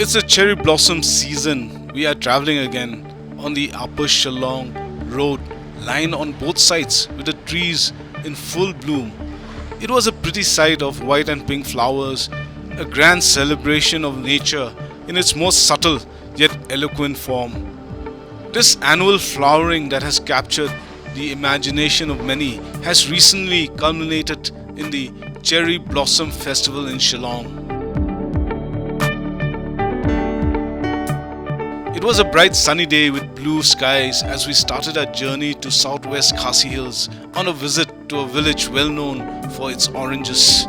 It's a cherry blossom season. We are traveling again on the upper Shillong road, lined on both sides with the trees in full bloom. It was a pretty sight of white and pink flowers, a grand celebration of nature in its most subtle yet eloquent form. This annual flowering that has captured the imagination of many has recently culminated in the Cherry Blossom Festival in Shillong. It was a bright sunny day with blue skies as we started our journey to southwest Khasi Hills on a visit to a village well known for its oranges.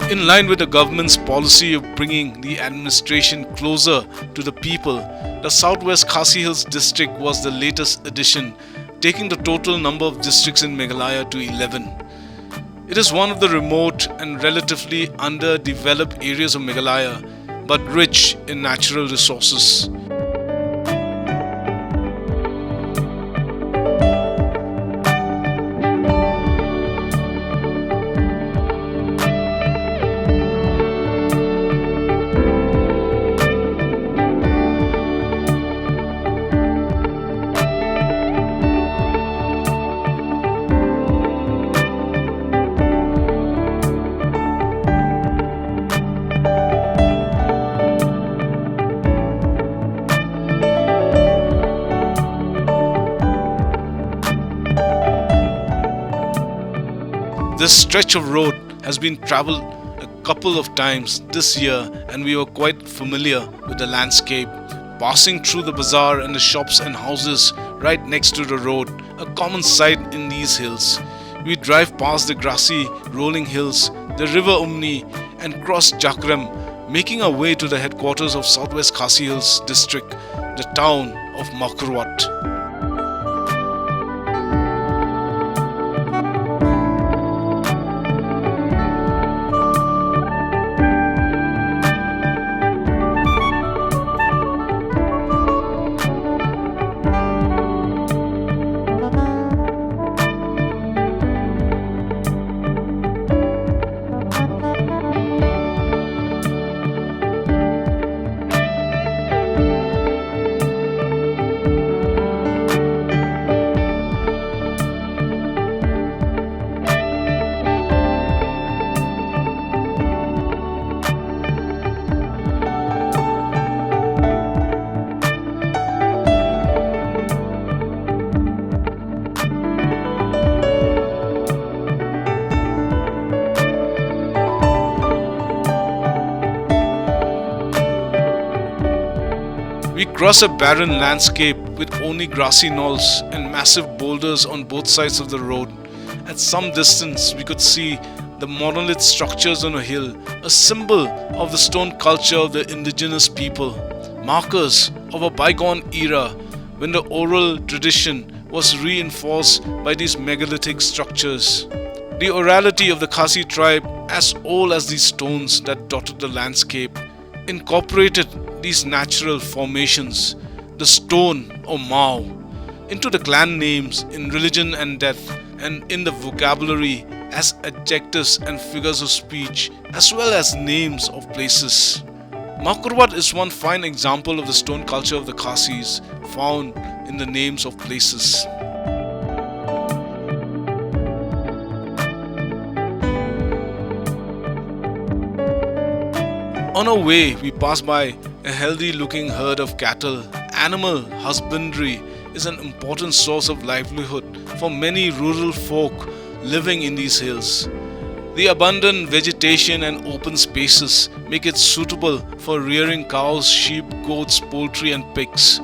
In line with the government's policy of bringing the administration closer to the people, the Southwest Khasi Hills district was the latest addition, taking the total number of districts in Meghalaya to 11. It is one of the remote and relatively underdeveloped areas of Meghalaya, but rich in natural resources. This stretch of road has been travelled a couple of times this year and we were quite familiar with the landscape, passing through the bazaar and the shops and houses right next to the road, a common sight in these hills. We drive past the grassy rolling hills, the river Umni and cross Jakram, making our way to the headquarters of Southwest Khasi Hills district, the town of Makurwat. We cross a barren landscape with only grassy knolls and massive boulders on both sides of the road. At some distance, we could see the monolith structures on a hill, a symbol of the stone culture of the indigenous people, markers of a bygone era when the oral tradition was reinforced by these megalithic structures. The orality of the Khasi tribe, as old as these stones that dotted the landscape, incorporated these natural formations, the stone or Mao, into the clan names in religion and death, and in the vocabulary as adjectives and figures of speech, as well as names of places. Makurwat is one fine example of the stone culture of the Khasis, found in the names of places. On our way, we pass by a healthy looking herd of cattle. Animal husbandry is an important source of livelihood for many rural folk living in these hills. The abundant vegetation and open spaces make it suitable for rearing cows, sheep, goats, poultry and pigs.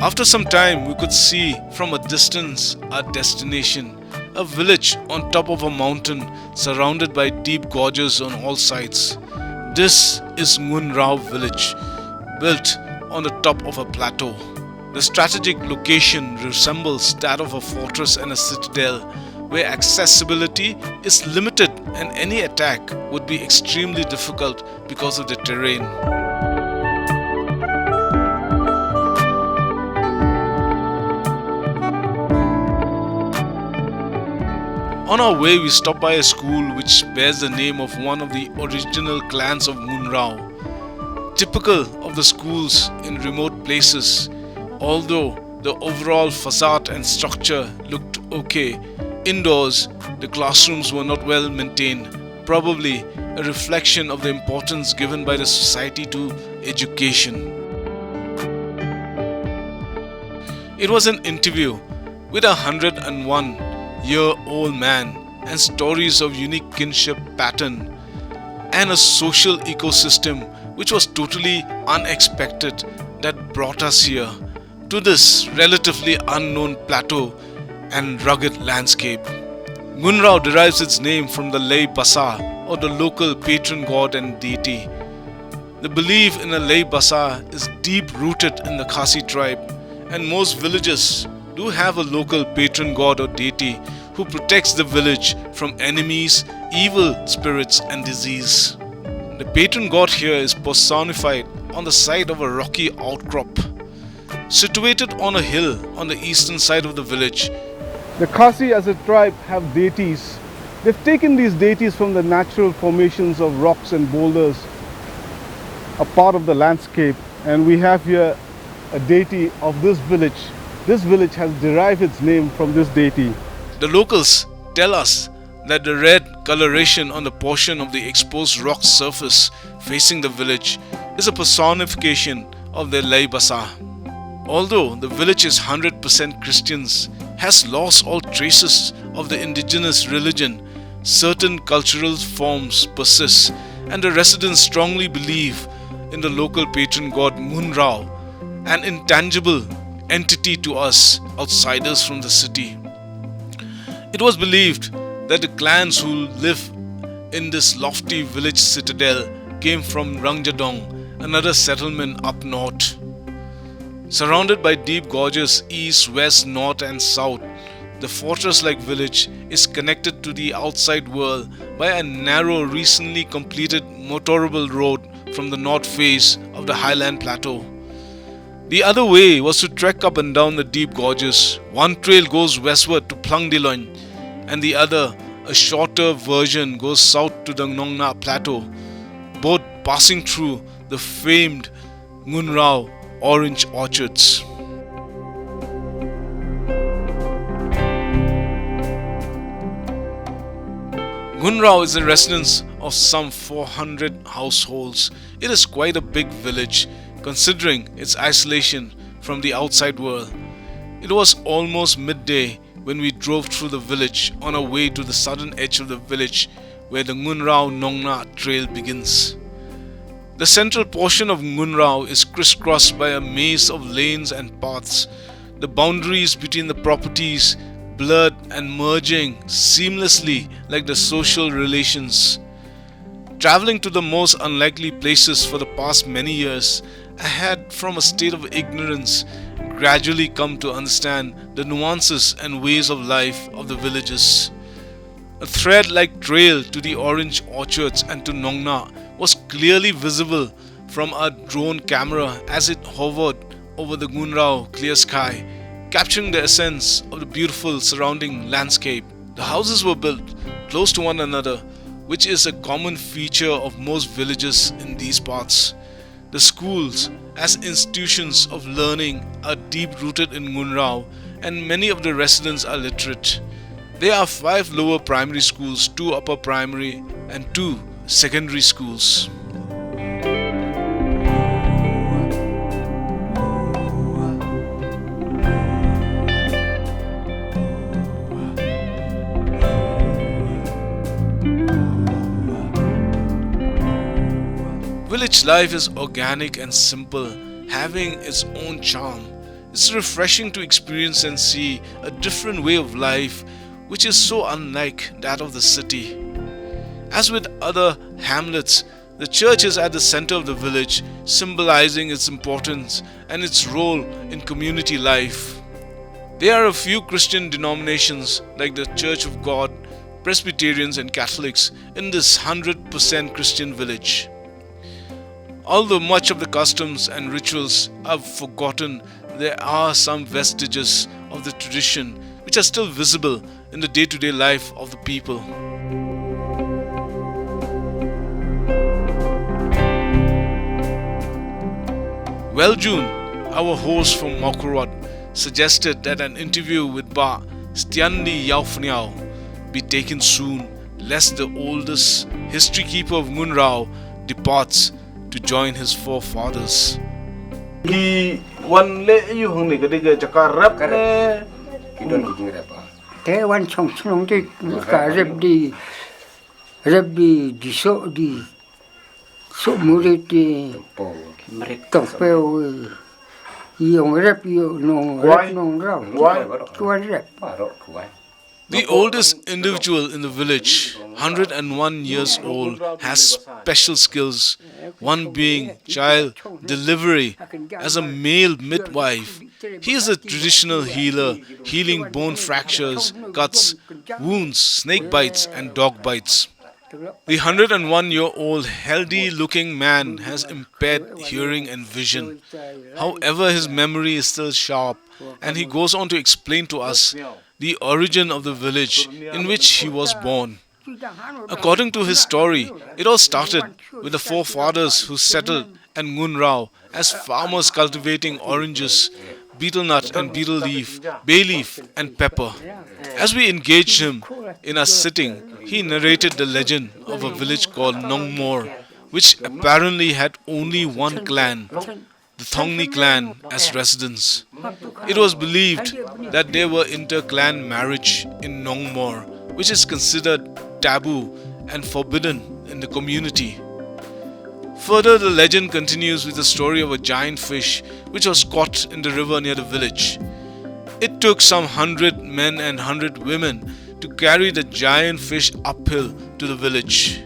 After some time, we could see from a distance our destination, a village on top of a mountain surrounded by deep gorges on all sides. This is Ngunraw village, built on the top of a plateau. The strategic location resembles that of a fortress and a citadel, where accessibility is limited and any attack would be extremely difficult because of the terrain. On our way, we stopped by a school which bears the name of one of the original clans of Ngunraw. Typical of the schools in remote places, although the overall facade and structure looked okay, indoors the classrooms were not well maintained, probably a reflection of the importance given by the society to education. It was an interview with a 101-year-old man and stories of unique kinship pattern and a social ecosystem which was totally unexpected that brought us here to this relatively unknown plateau and rugged landscape. Ngunraw derives its name from the Lay Basa, or the local patron god and deity. The belief in a Lay Basa is deep rooted in the Cassie tribe, and most villages do have a local patron god or deity who protects the village from enemies, evil spirits and disease. The patron god here is personified on the side of a rocky outcrop situated on a hill on the eastern side of the village. The Cassie as a tribe have deities. They've taken these deities from the natural formations of rocks and boulders, a part of the landscape, and we have here a deity of this village. This village has derived its name from this deity. The locals tell us that the red coloration on the portion of the exposed rock surface facing the village is a personification of the Lay Basa. Although the village is 100% Christians, has lost all traces of the indigenous religion, certain cultural forms persist, and the residents strongly believe in the local patron god Ngunraw, an intangible entity to us outsiders from the city. It was believed that the clans who live in this lofty village citadel came from Rangjadong, another settlement up north. Surrounded by deep gorges east, west, north and south, the fortress-like village is connected to the outside world by a narrow, recently completed motorable road from the north face of the highland plateau. The other way was to trek up and down the deep gorges. One trail goes westward to Plangdiloin and the other, a shorter version, goes south to the Nongna plateau, both passing through the famed Ngunraw orange orchards. Ngunraw is the residence of some 400 households. It is quite a big village considering its isolation from the outside world. It was almost midday when we drove through the village on our way to the southern edge of the village where the Ngunraw Nongna trail begins. The central portion of Ngunraw is crisscrossed by a maze of lanes and paths, the boundaries between the properties blurred and merging seamlessly like the social relations. Traveling to the most unlikely places for the past many years, I had, from a state of ignorance, gradually come to understand the nuances and ways of life of the villages. A thread-like trail to the orange orchards and to Nongna was clearly visible from our drone camera as it hovered over the Ngunraw clear sky, capturing the essence of the beautiful surrounding landscape. The houses were built close to one another, which is a common feature of most villages in these parts. The schools, as institutions of learning, are deep-rooted in Ngunraw, and many of the residents are literate. There are 5 lower primary schools, 2 upper primary, and 2 secondary schools. Village life is organic and simple, having its own charm. It's refreshing to experience and see a different way of life which is so unlike that of the city. As with other hamlets, the church is at the center of the village, symbolizing its importance and its role in community life. There are a few Christian denominations like the Church of God, Presbyterians and Catholics in this 100% Christian village. Although much of the customs and rituals are forgotten, there are some vestiges of the tradition which are still visible in the day-to-day life of the people. Well, June, our host from Mokorod, suggested that an interview with Ba Stiandi Yaufniao be taken soon, lest the oldest history keeper of Ngunraw departs to join his forefathers. The oldest individual in the village, 101 years old, has special skills, one being child delivery as a male midwife. He is a traditional healer, healing bone fractures, cuts, wounds, snake bites and dog bites. The 101-year-old healthy-looking man has impaired hearing and vision. However, his memory is still sharp, and he goes on to explain to us the origin of the village in which he was born. According to his story, it all started with the forefathers who settled at Ngunraw as farmers cultivating oranges, betel nut and betel leaf, bay leaf and pepper. As we engaged him in our sitting, he narrated the legend of a village called Nongmor, which apparently had only one clan, the Thongni clan, as residents. It was believed that there were inter-clan marriage in Nongmor, which is considered taboo and forbidden in the community. Further, the legend continues with the story of a giant fish which was caught in the river near the village. It took some 100 men and 100 women to carry the giant fish uphill to the village.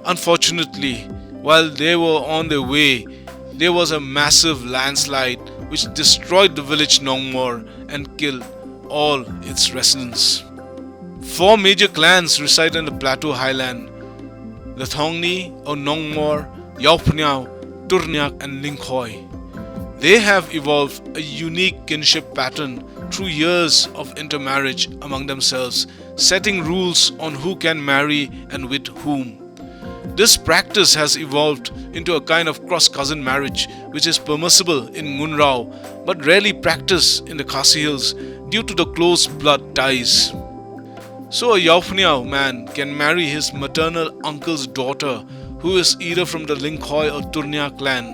Unfortunately, while they were on their way, there was a massive landslide which destroyed the village Nongmor and killed all its residents. 4 major clans reside in the Plateau Highland: the Thongni or Nongmor, Yaupniao, Turnyak and Linkhoi. They have evolved a unique kinship pattern through years of intermarriage among themselves, setting rules on who can marry and with whom. This practice has evolved into a kind of cross-cousin marriage which is permissible in Ngunraw but rarely practiced in the Cassie Hills due to the close blood ties. So a Yaupniao man can marry his maternal uncle's daughter, who is either from the Linkhoi or Turnya clan.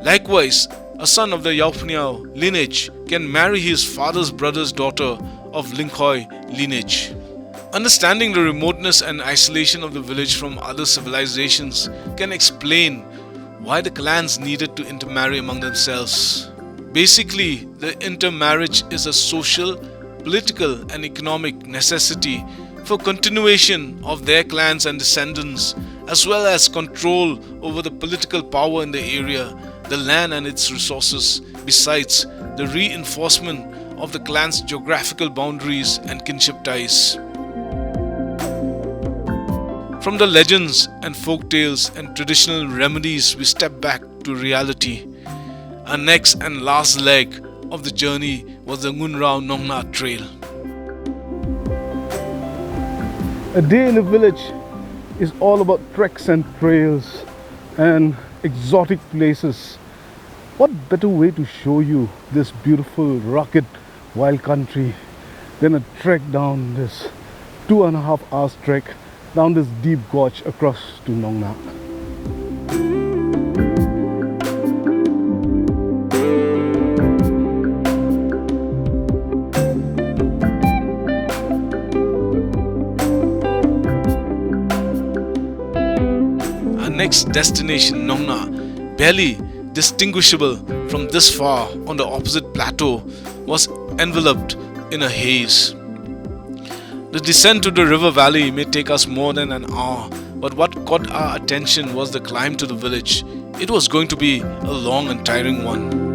Likewise, a son of the Yaupniao lineage can marry his father's brother's daughter of Linkhoi lineage. Understanding the remoteness and isolation of the village from other civilizations can explain why the clans needed to intermarry among themselves. Basically, the intermarriage is a social, political and economic necessity for continuation of their clans and descendants, as well as control over the political power in the area, the land and its resources, besides the reinforcement of the clan's geographical boundaries and kinship ties. From the legends and folk tales and traditional remedies, we step back to reality. Our next and last leg of the journey was the Ngunraw Nongna Trail. A day in the village is all about treks and trails and exotic places. What better way to show you this beautiful, rugged, wild country than a trek down this 2.5 hours trek down this deep gorge across to Nongna. Our next destination, Nongna, barely distinguishable from this far on the opposite plateau was enveloped in a haze. The descent to the river valley may take us more than an hour, but what caught our attention was the climb to the village. It was going to be a long and tiring one.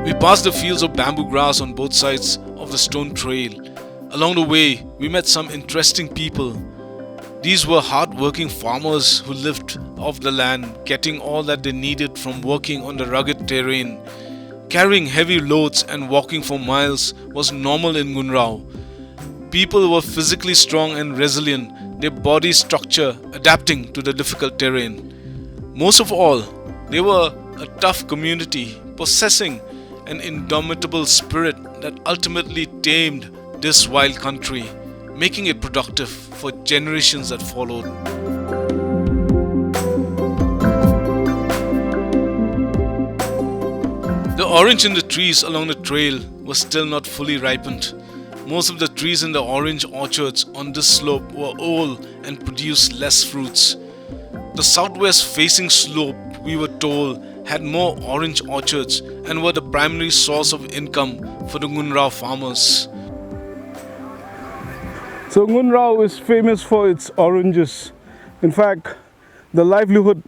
We passed the fields of bamboo grass on both sides of the stone trail. Along the way, we met some interesting people. These were hard-working farmers who lived off the land, getting all that they needed from working on the rugged terrain. Carrying heavy loads and walking for miles was normal in Ngunraw. People were physically strong and resilient, their body structure adapting to the difficult terrain. Most of all, they were a tough community, possessing an indomitable spirit that ultimately tamed this wild country, making it productive for generations that followed. The orange in the trees along the trail was still not fully ripened. Most of the trees in the orange orchards on this slope were old and produced less fruits. The southwest facing slope, we were told, had more orange orchards and were the primary source of income for the Ngunraw farmers. So Ngunraw is famous for its oranges. In fact, the livelihood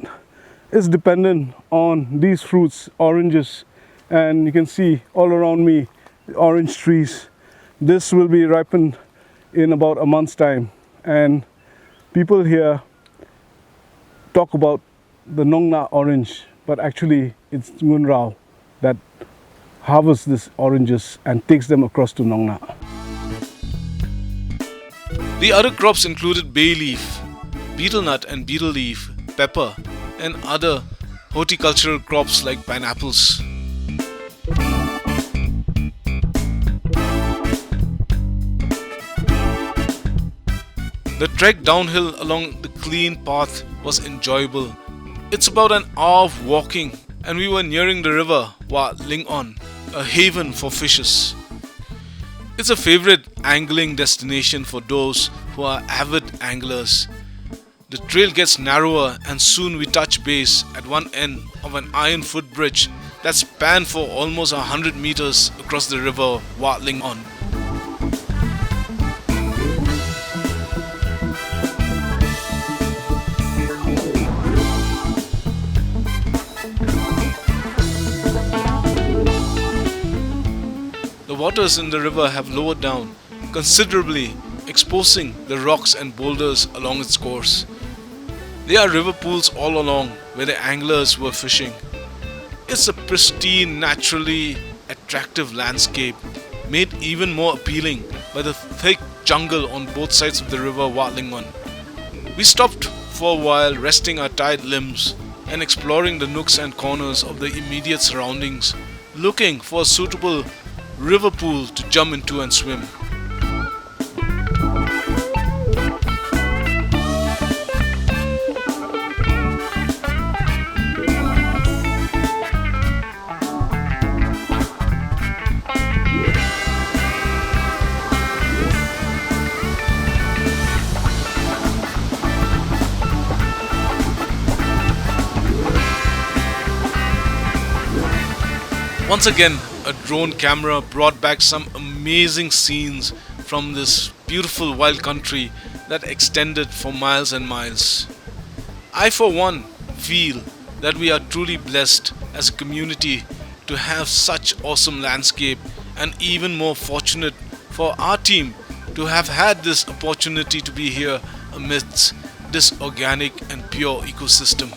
is dependent on these fruits, oranges. And you can see all around me the orange trees. This will be ripened in about a month's time. And people here talk about the Nongna orange, but actually it's Ngunraw that harvests these oranges and takes them across to Nongna. The other crops included bay leaf, betel nut and betel leaf, pepper, and other horticultural crops like pineapples. The trek downhill along the clean path was enjoyable. It's about an hour of walking, and we were nearing the river Wa Lingon, a haven for fishes. It's a favorite angling destination for those who are avid anglers. The trail gets narrower, and soon we touch base at one end of an iron footbridge that spanned for almost 100 meters across the river Wa Lingon. The waters in the river have lowered down considerably, exposing the rocks and boulders along its course. There are river pools all along where the anglers were fishing. It's a pristine, naturally attractive landscape, made even more appealing by the thick jungle on both sides of the river Wa Lingon. We stopped for a while, resting our tired limbs and exploring the nooks and corners of the immediate surroundings, looking for a suitable river pool to jump into and swim. Once again, a drone camera brought back some amazing scenes from this beautiful wild country that extended for miles and miles. I, for one, feel that we are truly blessed as a community to have such awesome landscape, and even more fortunate for our team to have had this opportunity to be here amidst this organic and pure ecosystem.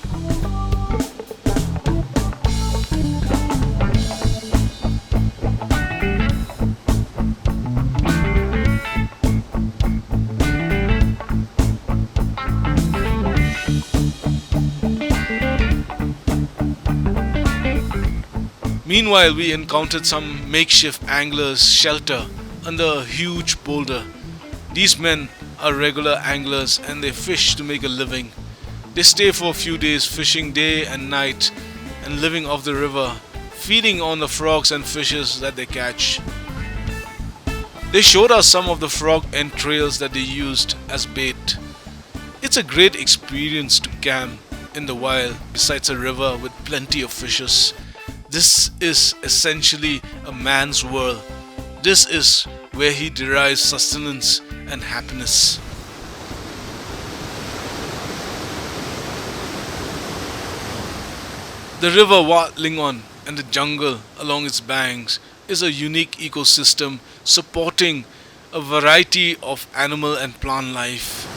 Meanwhile, we encountered some makeshift anglers' shelter under a huge boulder. These men are regular anglers and they fish to make a living. They stay for a few days fishing day and night and living off the river, feeding on the frogs and fishes that they catch. They showed us some of the frog entrails that they used as bait. It's a great experience to camp in the wild besides a river with plenty of fishes. This is essentially a man's world. This is where he derives sustenance and happiness. The river Wat Lingon and the jungle along its banks is a unique ecosystem supporting a variety of animal and plant life.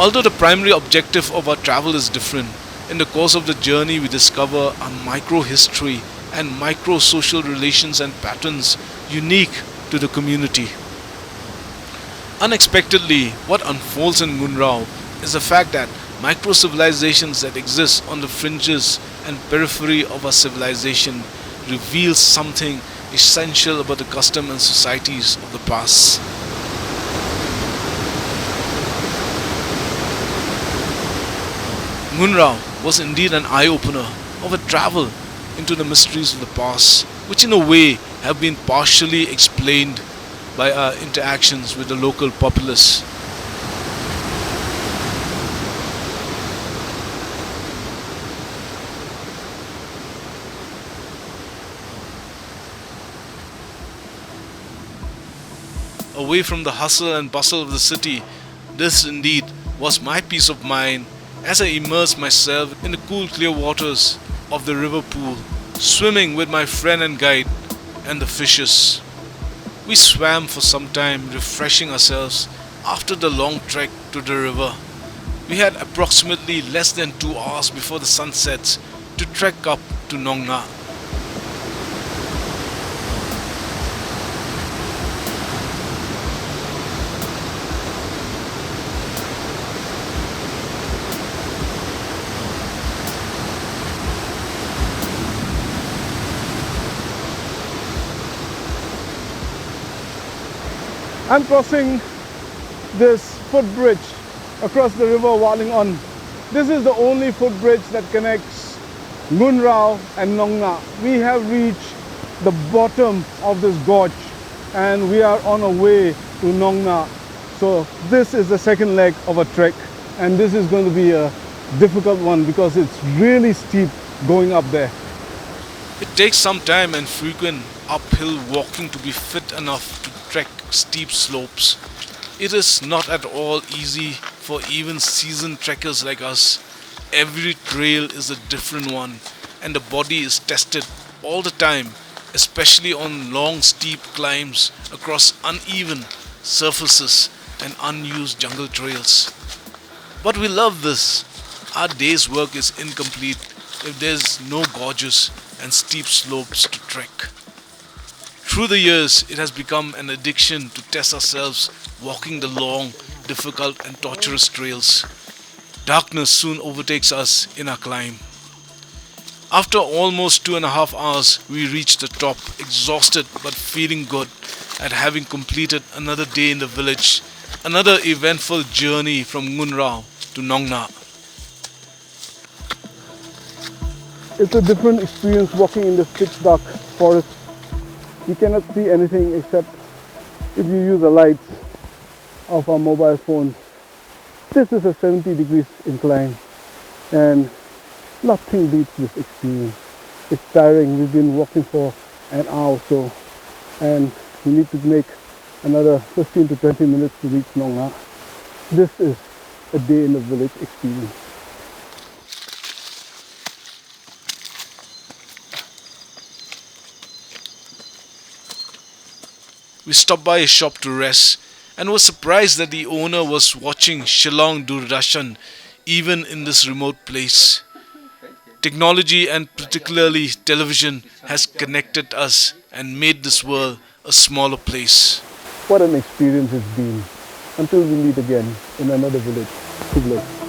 Although the primary objective of our travel is different, in the course of the journey we discover a micro-history and micro-social relations and patterns unique to the community. Unexpectedly, what unfolds in Ngunraw is the fact that micro-civilizations that exist on the fringes and periphery of our civilization reveal something essential about the custom and societies of the past. Ngunraw was indeed an eye-opener of a travel into the mysteries of the past, which in a way have been partially explained by our interactions with the local populace. Away from the hustle and bustle of the city, this indeed was my peace of mind as I immersed myself in the cool clear waters of the river pool, swimming with my friend and guide and the fishes. We swam for some time, refreshing ourselves after the long trek to the river. We had approximately less than 2 hours before the sun sets to trek up to Nong Na. I'm crossing this footbridge across the river Walingon. This is the only footbridge that connects Ngunraw and Nong Na. We have reached the bottom of this gorge and we are on our way to Nong Na. So this is the second leg of a trek and this is going to be a difficult one because it's really steep going up there. It takes some time and frequent uphill walking to be fit enough to trek steep slopes. It is not at all easy for even seasoned trekkers like us. Every trail is a different one and the body is tested all the time, especially on long steep climbs across uneven surfaces and unused jungle trails. But we love this. Our day's work is incomplete if there's no gorges and steep slopes to trek. Through the years, it has become an addiction to test ourselves walking the long, difficult and tortuous trails. Darkness soon overtakes us in our climb. After almost 2.5 hours, we reach the top, exhausted but feeling good at having completed another day in the village, another eventful journey from Ngunraw to Nong Na. It's a different experience walking in this pitch dark forest. You cannot see anything except if you use the lights of our mobile phones. This is a 70 degrees incline and nothing beats this experience. It's tiring. We've been walking for an hour or so and we need to make another 15 to 20 minutes to reach Nong Na. This is a day in the village experience. We stopped by a shop to rest and were surprised that the owner was watching Shillong Doordarshan even in this remote place. Technology and particularly television has connected us and made this world a smaller place. What an experience it's been until we meet again in another village. God bless.